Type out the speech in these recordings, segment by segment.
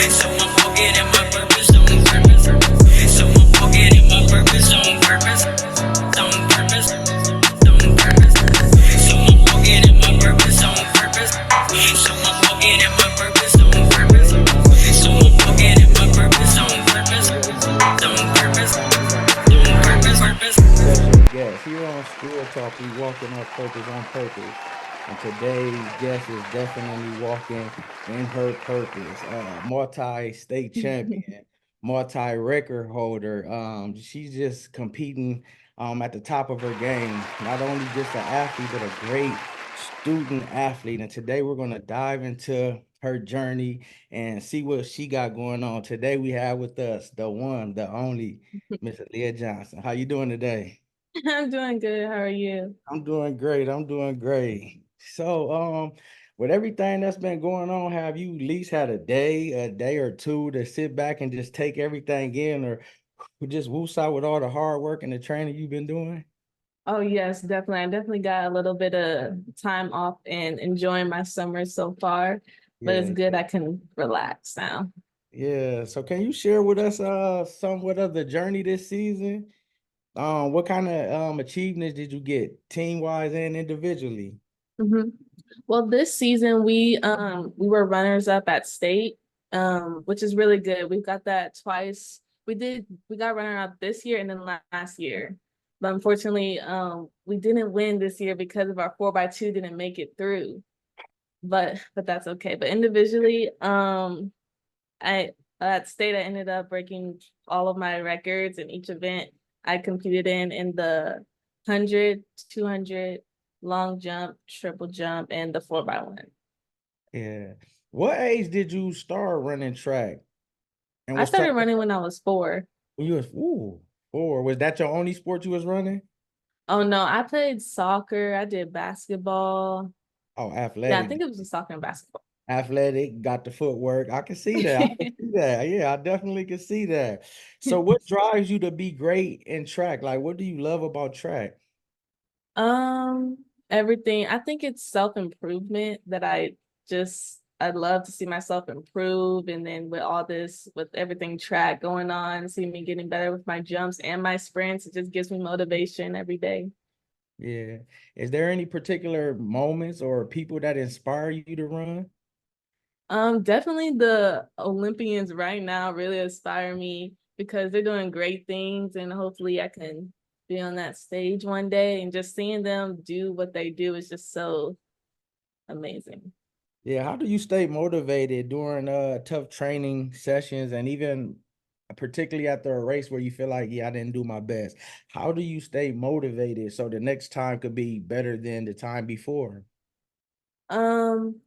So I'm walking in my purpose on purpose. So I'm walking in my purpose on purpose. On purpose. On purpose. So I'm walking in my purpose on purpose. So I'm walking in my purpose on purpose. So I'm walking in my purpose on purpose. On purpose. On purpose. Purpose. Special guest here on School Talk. We walking our purpose on purpose. And today's guest is definitely walking in her purpose. Multi-state champion, multi-record holder. She's just competing at the top of her game. Not only just an athlete, but a great student athlete. And today we're going to dive into her journey and see what she got going on. Today we have with us the one, the only Miss Aliyah Johnson. How you doing today? I'm doing good. How are you? I'm doing great. I'm doing great. So, with everything that's been going on, have you at least had a day or two to sit back and just take everything in, or just woos out with all the hard work and the training you've been doing? Oh, yes, definitely. I definitely got a little bit of time off and enjoying my summer so far, but it's Yeah, good I can relax now. yeah. So, can you share with us somewhat of the journey this season? What kind of achievements did you get team wise and individually? hmm Well, this season we were runners up at state, which is really good. We've got that twice. We got runner up this year and then last year. But unfortunately, we didn't win this year because of our 4x2 didn't make it through. But that's okay. But individually, I at state I ended up breaking all of my records in each event I competed in the 100, 200, long jump, triple jump, and the 4x1. Yeah. What age did you start running track? And I was started track running when I was 4. when you was four? Was that your only sport you was running? Oh no, I played soccer, I did basketball. Oh, Yeah, I athletic. think it was soccer and basketball. Athletic, got the footwork. I can see that. I can see that. Yeah, I definitely can see that. So what drives you to be great in track? Like, what do you love about track? Um, Everything. I think it's self-improvement that I'd love to see myself improve. And then with all this, with everything track going on, see me getting better with my jumps and my sprints, it just gives me motivation every day. Yeah. Is there any particular moments or people that inspire you to run? Definitely the Olympians right now really inspire me because they're doing great things and hopefully I can be on that stage one day and just seeing them do what they do is just so amazing. Yeah, how do you stay motivated during tough training sessions and even particularly after a race where you feel like, yeah, I didn't do my best? How do you stay motivated so the next time could be better than the time before? Um,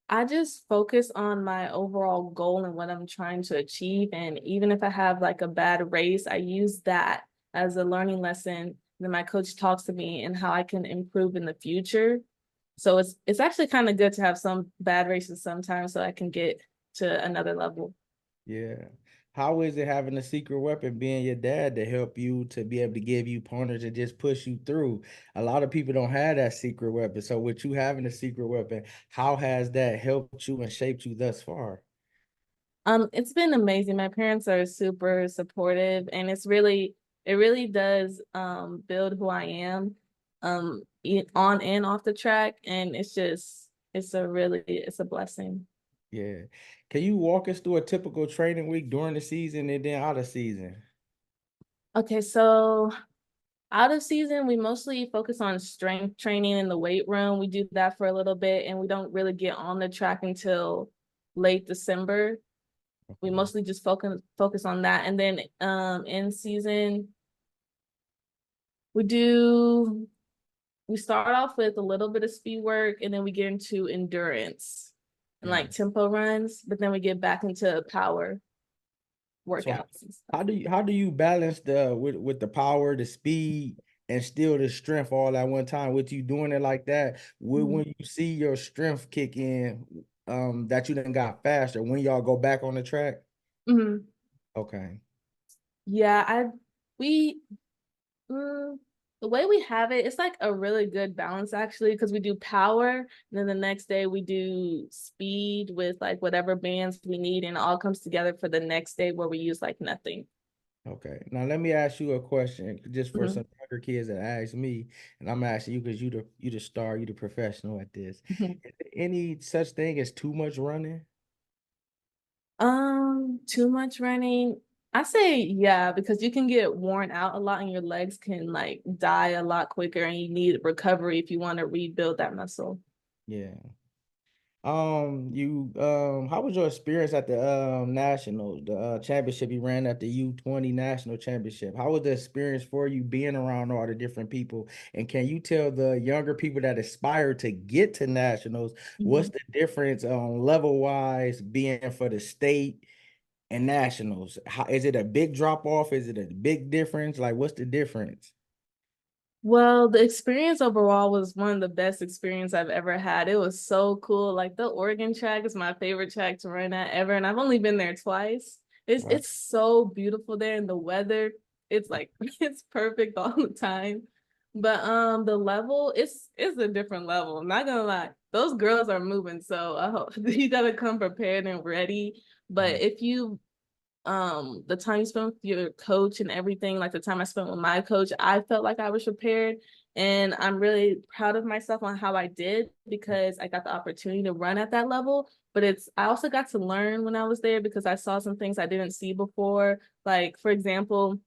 I just focus on my overall goal and what I'm trying to achieve. And even if I have like a bad race, I use that as a learning lesson. Then my coach talks to me and how I can improve in the future. So it's actually kind of good to have some bad races sometimes so I can get to another level. Yeah. How is it having a secret weapon being your dad to help you to be able to give you pointers and just push you through? A lot of people don't have that secret weapon. So with you having a secret weapon, how has that helped you and shaped you thus far? It's been amazing. My parents are super supportive and it really does build who I am on and off the track. And it's a blessing. Yeah. Can you walk us through a typical training week during the season and then out of season? Okay, so out of season, we mostly focus on strength training in the weight room. We do that for a little bit and we don't really get on the track until late December. We Okay. mostly just focus on that. And then in season, we do we start off with a little bit of speed work and then we get into endurance and Yeah. like tempo runs, but then we get back into power So workouts and stuff. how do you balance the with the power, the speed, and still the strength all at one time? With you doing it like that, Mhm. when you see your strength kick in, that you then got faster when y'all go back on the track? Mhm. Okay. Yeah, I we mm, The way we have it, it's like a really good balance actually, because we do power, and then the next day we do speed with like whatever bands we need, and it all comes together for the next day where we use like nothing. Okay. Now let me ask you a question, just for Mhm, some younger kids that ask me, and I'm asking you because you the star, you the professional at this. mhm. Is there any such thing as too much running? Too much running. I say yeah, because you can get worn out a lot and your legs can like die a lot quicker and you need recovery if you want to rebuild that muscle. Yeah. How was your experience at the nationals, the championship you ran at the U20 national championship? How was the experience for you being around all the different people? And can you tell the younger people that aspire to get to nationals, what's Mhm. the difference level wise being for the state and nationals? How is it a big drop off? Is it a big difference? Like, what's the difference? Well, the experience overall was one of the best experience I've ever had. It was so cool. Like the Oregon track is my favorite track to run at ever, and I've only been there twice. Wow. It's so beautiful there, and the weather, it's like it's perfect all the time. But the level, it's a different level. I'm not gonna lie. Those girls are moving, so I hope you gotta come prepared and ready. But if you the time you spent with your coach and everything, like the time I spent with my coach, I felt like I was prepared, and I'm really proud of myself on how I did because I got the opportunity to run at that level. But it's I also got to learn when I was there because I saw some things I didn't see before, like for example,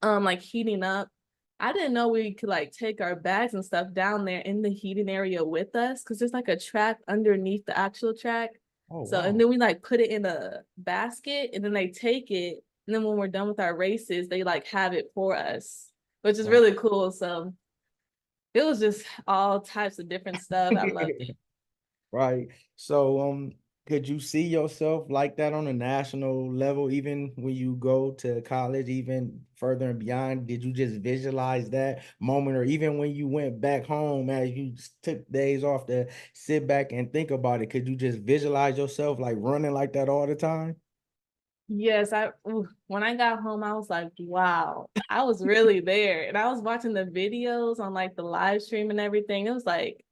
like heating up. I didn't know we could like take our bags and stuff down there in the heating area with us because there's like a track underneath the actual track. Oh, So and wow. then we like put it in a basket and then they take it, and then when we're done with our races, they like have it for us, which is Wow. really cool. So it was just all types of different stuff. I loved it. Right. So, could you see yourself like that on a national level, even when you go to college, even further and beyond? Did you just visualize that moment, or even when you went back home, as you took days off to sit back and think about it, could you just visualize yourself like running like that all the time? Yes, when I got home, I was like, wow, I was really there. And I was watching the videos on like the live stream and everything. It was like,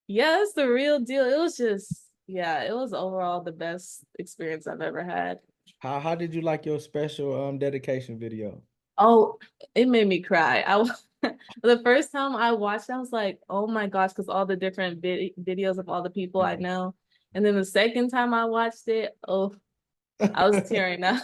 yeah, it's the real deal. It was just, yeah, it was overall the best experience I've ever had. How did you like your special dedication video? Oh, it made me cry. The first time I watched, I was like, oh my gosh, because all the different videos of all the people I Right. know. And then the second time I watched it, oh, I was tearing up.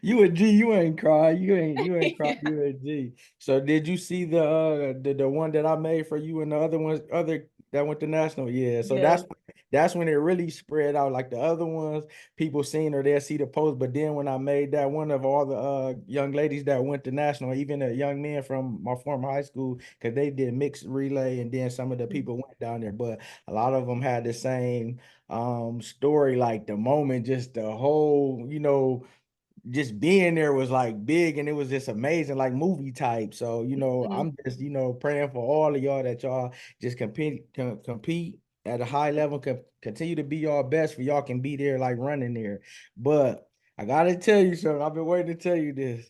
You a G, you ain't cry. You ain't cry, you a G. So did you see the one that I made for you and the other ones other that went to national? Yeah. So Yeah. that's when it really spread out. Like the other ones, people seen or they'll see the post. But then when I made that one of all the young ladies that went to national, even a young man from my former high school, because they did mixed relay, and then some of the people went down there, but a lot of them had the same story, like the moment, just the whole, just being there was like big, and it was just amazing, like movie type. So, Mhm. I'm just, praying for all of y'all that y'all just compete at a high level, continue to be y'all best for y'all can be there like running there. But I gotta tell you something. I've been waiting to tell you this.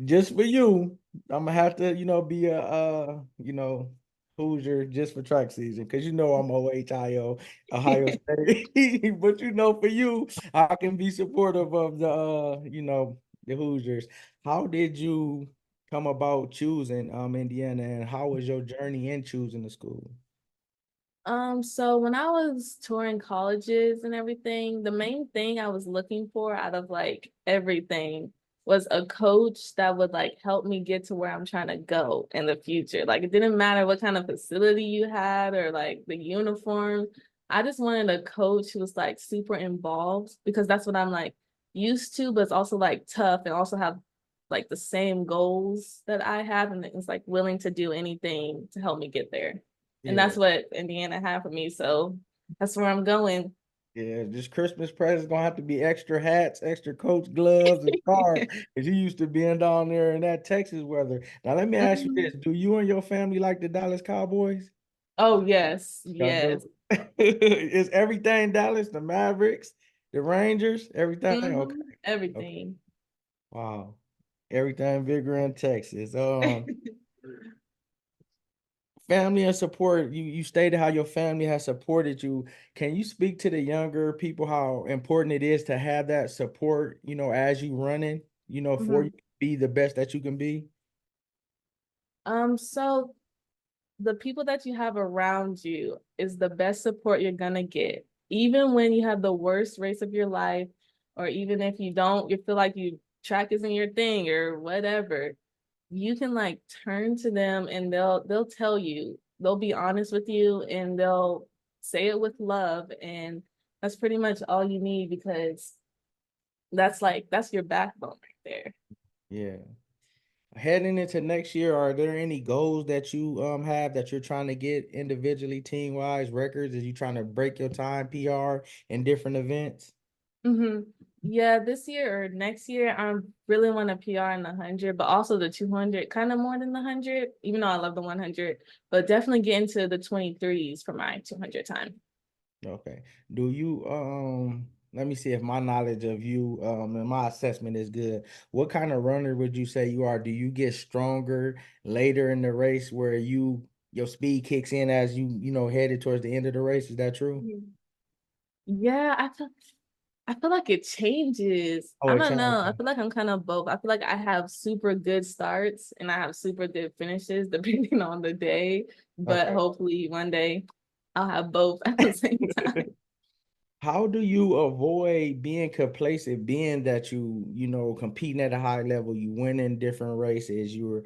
Just for you, I'm gonna have to, be a Hoosier just for track season, because I'm OHIO, Ohio State. But for you, I can be supportive of the Hoosiers. How did you come about choosing Indiana, and how was your journey in choosing the school? So when I was touring colleges and everything, the main thing I was looking for out of like everything was a coach that would like help me get to where I'm trying to go in the future. Like it didn't matter what kind of facility you had or like the uniform. I just wanted a coach who was like super involved because that's what I'm like used to, but it's also like tough and also have like the same goals that I have and it's like willing to do anything to help me get there. And Yeah. that's what Indiana had for me. So that's where I'm going. Yeah, this Christmas present's gonna have to be extra hats, extra coach gloves, and scarves. Cause you used to being down there in that Texas weather. Now let me ask you this: Mhm. do you and your family like the Dallas Cowboys? Oh, yes. Y'all Yes. do. Is everything Dallas? The Mavericks, the Rangers, everything? Okay, okay. Everything. Wow. Everything bigger in Texas. Family and support. You stated how your family has supported you. Can you speak to the younger people how important it is to have that support, as you running, for you Mhm. to be the best that you can be? So the people that you have around you is the best support you're gonna get. Even when you have the worst race of your life, or even if you feel like track isn't your thing or whatever, you can like turn to them and they'll tell you, they'll be honest with you and they'll say it with love. And that's pretty much all you need because that's your backbone right there. Yeah. Heading into next year, are there any goals that you have that you're trying to get individually, team wise, records? Are you trying to break your time PR in different events? Hmm. Yeah, this year or next year, I really want to PR in the 100, but also the 200, kind of more than the 100, even though I love the 100, but definitely get into the 23s for my 200 time. Okay. Do you let me see if my knowledge of you and my assessment is good. What kind of runner would you say you are? Do you get stronger later in the race where your speed kicks in as headed towards the end of the race? Is that true? Mhm. Yeah, I feel like it changes. Oh, I it don't know. I changes. feel like I'm kind of both. I feel like I have super good starts and I have super good finishes depending on the day, but Okay. hopefully one day I'll have both at the same time. How do you avoid being complacent, being that competing at a high level, you win in different races, you're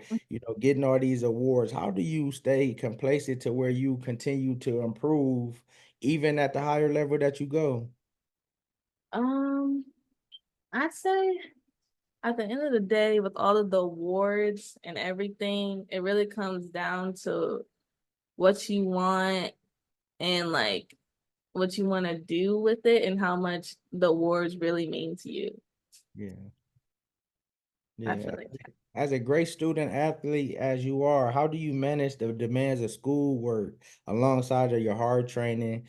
getting all these awards. How do you stay complacent to where you continue to improve even at the higher level that you go? Um, I'd say at the end of the day, with all of the awards and everything, it really comes down to what you want and like what you want to do with it and how much the awards really mean to you. Yeah. I Yeah. feel like that. As a great student athlete as you are, how do you manage the demands of schoolwork alongside of your hard training,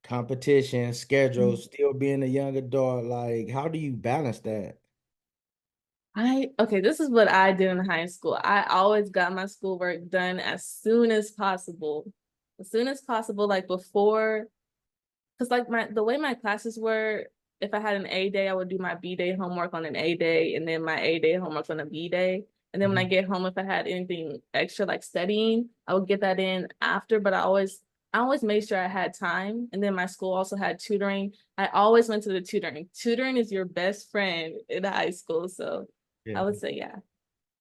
competition, schedules, still being a young adult? Like, how do you balance that? Okay, this is what I did in high school. I always got my schoolwork done as soon as possible. As soon as possible, like before, because like the way my classes were, if I had an A day, I would do my B day homework on an A day and then my A day homework on a B day. And then when I Mhm. get home, if I had anything extra like studying, I would get that in after, but I always made sure I had time. And then my school also had tutoring. I always went to the tutoring. Tutoring is your best friend in high school. So I Yeah. would say, yeah.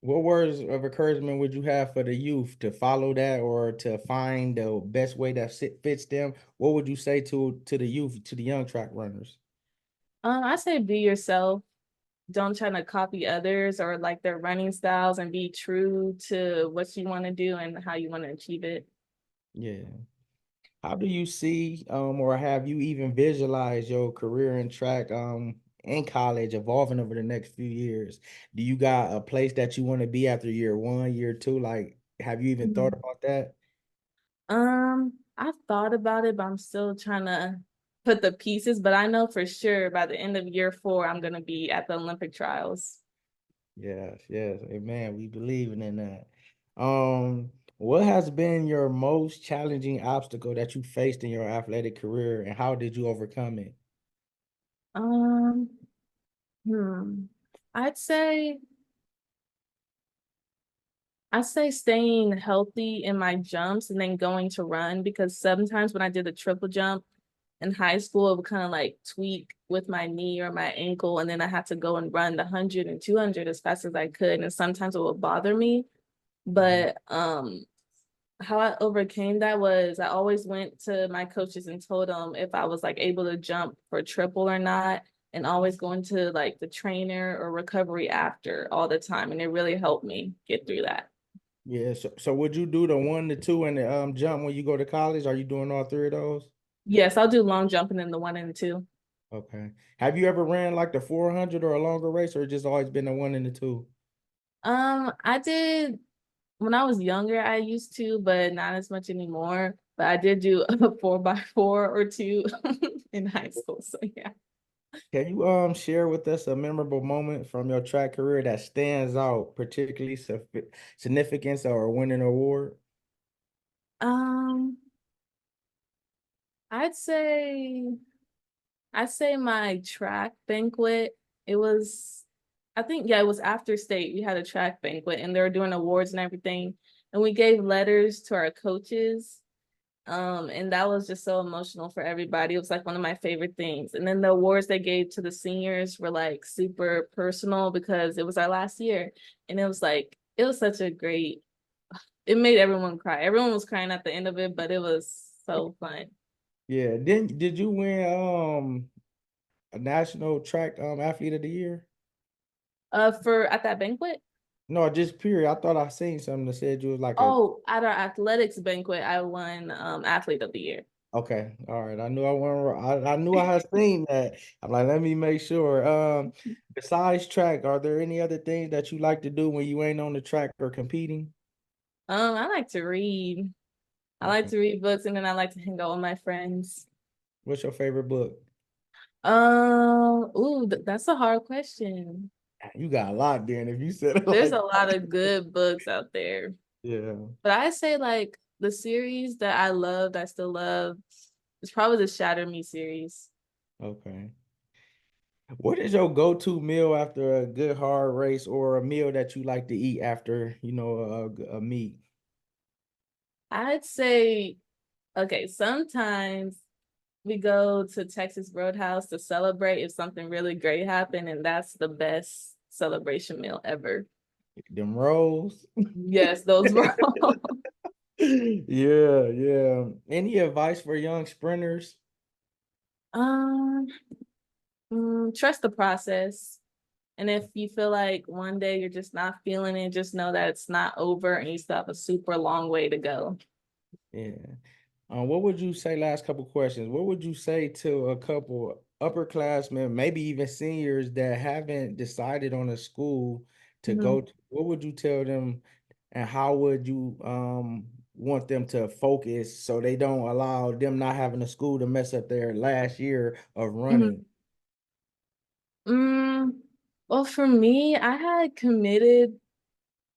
What words of encouragement would you have for the youth to follow that or to find the best way that fits them? What would you say to the youth, to the young track runners? I say be yourself. Don't try to copy others or like their running styles and be true to what you want to do and how you want to achieve it. Yeah. How do you see or have you even visualized your career in track in college evolving over the next few years? Do you got a place that you want to be after year one, year two? Like, have you even thought Mhm. about that? I've thought about it, but I'm still trying to put the pieces, but I know for sure by the end of year 4, I'm gonna be at the Olympic trials. Yes, yes. Amen. We believe in that. What has been your most challenging obstacle that you faced in your athletic career and how did you overcome it? Um, hmm. I'd say I say staying healthy in my jumps and then going to run because sometimes when I did a triple jump in high school, it would kind of like tweak with my knee or my ankle, and then I had to go and run the 100 and 200 as fast as I could, and sometimes it would bother me. Mhm. But how I overcame that was I always went to my coaches and told them if I was like able to jump for triple or not, and always going to like the trainer or recovery after all the time, and it really helped me get through that. Yeah, so would you do the one, the two, and the jump when you go to college? Are you doing all three of those? Yes, I'll do long jumping in the 1 and the 2. Okay. Have you ever ran like the 400 or a longer race or just always been the one and the two? I did when I was younger, I used to, but not as much anymore. But I did do a 4x4 or two in high school. So yeah. Can you share with us a memorable moment from your track career that stands out, particularly significance or winning an award? Um, I'd say my track banquet. It was, I think, yeah, it was after state. We had a track banquet and they were doing awards and everything. And we gave letters to our coaches. And that was just so emotional for everybody. It was like one of my favorite things. And then the awards they gave to the seniors were like super personal because it was our last year. And it was like, it was such a great, it made everyone cry. Everyone was crying at the end of it, but it was so fun. Yeah. Did you win a national track athlete of the year? For at that banquet. No, just period. I thought I seen something that said you was like a Oh, at our athletics banquet, I won athlete of the year. okay. All right. I knew I went I knew I had seen that. I'm like, let me make sure. Besides track, are there any other things that you like to do when you ain't on the track or competing? I like to read. I like Okay. to read books and then I like to hang out with my friends. What's your favorite book? That's a hard question. You got a lot, then, if you said it There's like a lot of good books out there. yeah. But I say like the series that I loved, I still love, is probably the Shatter Me series. Okay. What is your go-to meal after a good hard race or a meal that you like to eat after, a meet? I'd say, okay, sometimes we go to Texas Roadhouse to celebrate if something really great happened, and that's the best celebration meal ever. Them rolls? Yes, those were. Yeah, yeah. Any advice for young sprinters? Um, Trust the process. And if you feel like one day you're just not feeling it, just know that it's not over and you still have a super long way to go. Yeah. What would you say, last couple questions, what would you say to a couple upperclassmen, maybe even seniors that haven't decided on a school to go Mhm. to? What would you tell them and how would you want them to focus so they don't allow them not having a school to mess up their last year of running? Mhm. Mm, well, for me, I had committed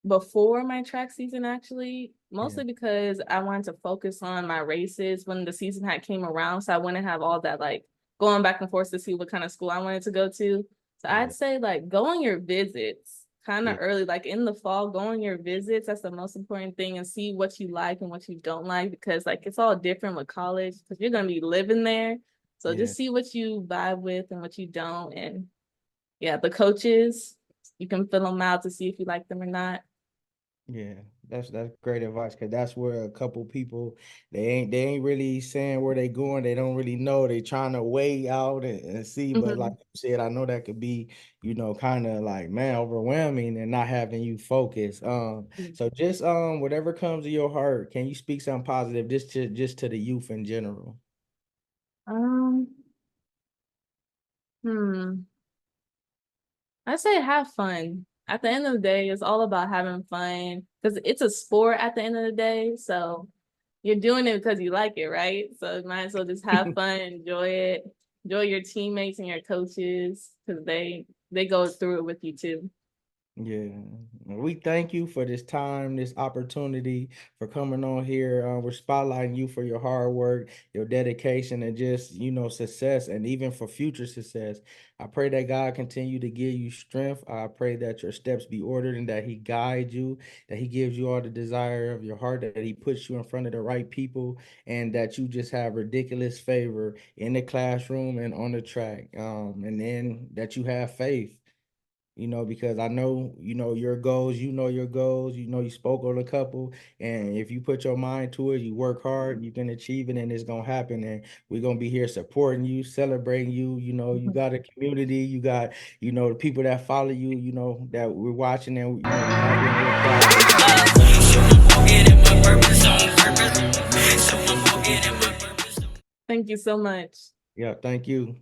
before my track season actually, Yeah, mostly because I wanted to focus on my races when the season had came around. So I wouldn't have all that like going back and forth to see what kind of school I wanted to go to. So I'd yeah, say like go on your visits kind of yeah, early, like in the fall, go on your visits. That's the most important thing and see what you like and what you don't like because like it's all different with college because you're gonna be living there. So yeah. just see what you vibe with and what you don't. And yeah, the coaches, you can fill them out to see if you like them or not. Yeah, that's great advice because that's where a couple people they ain't really saying where they going. They don't really know. They trying to weigh out and see. But like Mhm. you said, I know that could be, kind of like man overwhelming and not having you focus. So just whatever comes to your heart, can you speak something positive just to the youth in general? Um, hmm. I say have fun. At the end of the day, it's all about having fun because it's a sport at the end of the day. So you're doing it because you like it, right? So you might as well just have fun, enjoy it, enjoy your teammates and your coaches because they go through it with you too. Yeah, we thank you for this time, this opportunity for coming on here. We're spotlighting you for your hard work, your dedication, and just, success, and even for future success. I pray that God continue to give you strength. I pray that your steps be ordered and that He guides you, that He gives you all the desire of your heart, that He puts you in front of the right people, and that you just have ridiculous favor in the classroom and on the track. And then that you have faith, because I know, your goals, you spoke on a couple, and if you put your mind to it, you work hard, you can achieve it, and it's gonna happen. And we're gonna be here supporting you, celebrating you. You Mhm. got a community, you got, the people that follow you, that we're watching, and we're happy and we're proud of you. So I'm walking in my purpose on purpose. So I'm walking in my purpose. Thank you so much. Yeah, thank you.